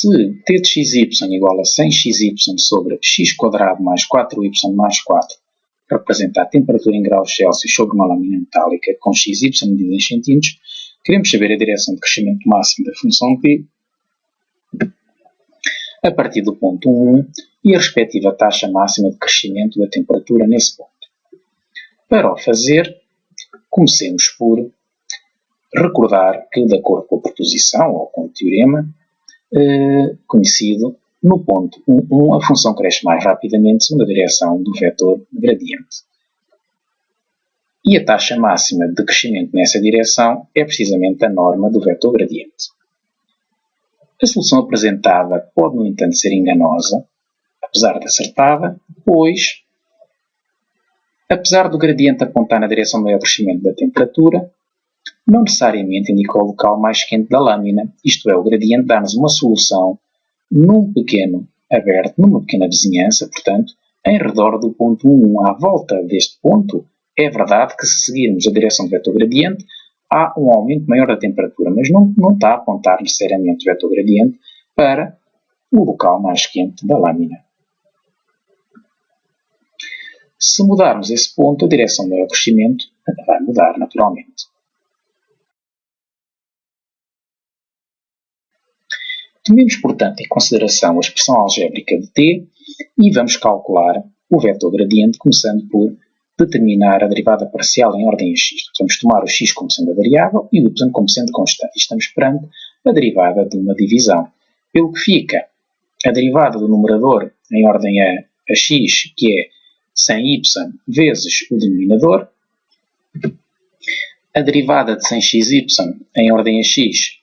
Se t de xy igual a 100xy sobre x² mais 4y mais 4 representa a temperatura em graus Celsius sobre uma lâmina metálica com xy medido em centímetros, queremos saber a direção de crescimento máximo da função p a partir do ponto 1 e a respectiva taxa máxima de crescimento da temperatura nesse ponto. Para o fazer, comecemos por recordar que, de acordo com a proposição ou com o teorema conhecido, no ponto 1, a função cresce mais rapidamente segundo a direção do vetor gradiente. E a taxa máxima de crescimento nessa direção é precisamente a norma do vetor gradiente. A solução apresentada pode, no entanto, ser enganosa, apesar de acertada, pois, apesar do gradiente apontar na direção do maior crescimento da temperatura, não necessariamente indica o local mais quente da lâmina, isto é, o gradiente dá-nos uma solução num pequeno aberto, numa pequena vizinhança, portanto, em redor do ponto 1, à volta deste ponto. É verdade que, se seguirmos a direção do vetor gradiente, há um aumento maior da temperatura, mas não está a apontar necessariamente o vetor gradiente para o local mais quente da lâmina. Se mudarmos esse ponto, a direção do maior crescimento vai mudar naturalmente. Tomemos, portanto, em consideração a expressão algébrica de t e vamos calcular o vetor gradiente, começando por determinar a derivada parcial em ordem a x. Vamos tomar o x como sendo a variável e o y como sendo constante. Estamos perante a derivada de uma divisão. Pelo que fica a derivada do numerador em ordem a x, que é 100y vezes o denominador. A derivada de 100xy em ordem a x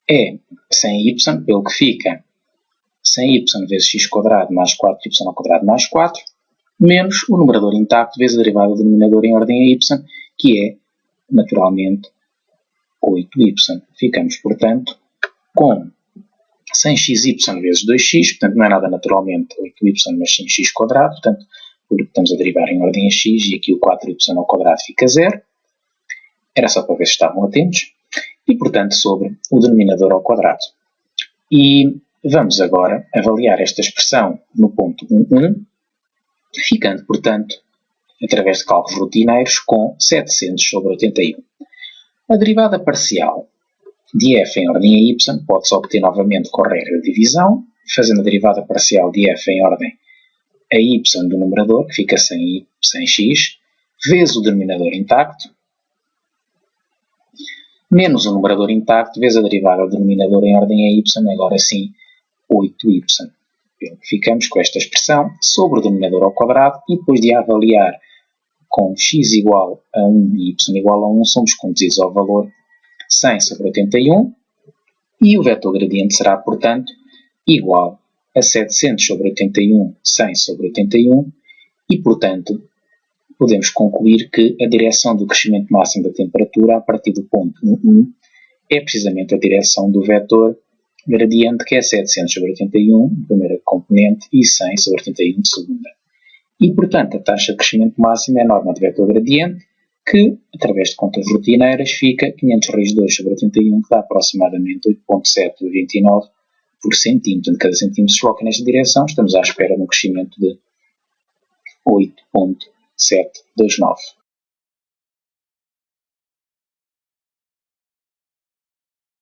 é 100y, pelo que fica 100y vezes x² mais 4y² mais 4, menos o numerador intacto vezes a derivada do denominador em ordem a y, que é, naturalmente, 8y. Ficamos, portanto, com 100xy vezes 2x, portanto não é nada naturalmente 8y, mas sim x², portanto, estamos a derivar em ordem a x e aqui o 4y² fica 0. Era só para ver se estavam atentos. E, portanto, sobre o denominador ao quadrado. E vamos agora avaliar esta expressão no ponto 1, ficando, portanto, através de cálculos rotineiros, com 700 sobre 81. A derivada parcial de f em ordem a y pode-se obter novamente com a regra de divisão, fazendo a derivada parcial de f em ordem a y do numerador, que fica 100x, vezes o denominador intacto, menos o numerador intacto, vezes a derivada do denominador em ordem a y, agora sim 8y. Ficamos com esta expressão sobre o denominador ao quadrado e depois de a avaliar com x igual a 1 e y igual a 1, somos conduzidos ao valor 100 sobre 81 e o vetor gradiente será, portanto, igual a 700 sobre 81, 100 sobre 81 e, portanto, podemos concluir que a direção do crescimento máximo da temperatura a partir do ponto 1 é precisamente a direção do vetor gradiente, que é 700 sobre 81, de primeira componente, e 100 sobre 81 de segunda. E, portanto, a taxa de crescimento máximo é a norma de vetor gradiente, que, através de contas rotineiras, fica 500 raiz de 2 sobre 81, que dá aproximadamente 8,729 por centímetro. De cada centímetro se coloca nesta direção, estamos à espera de um crescimento de 8,729.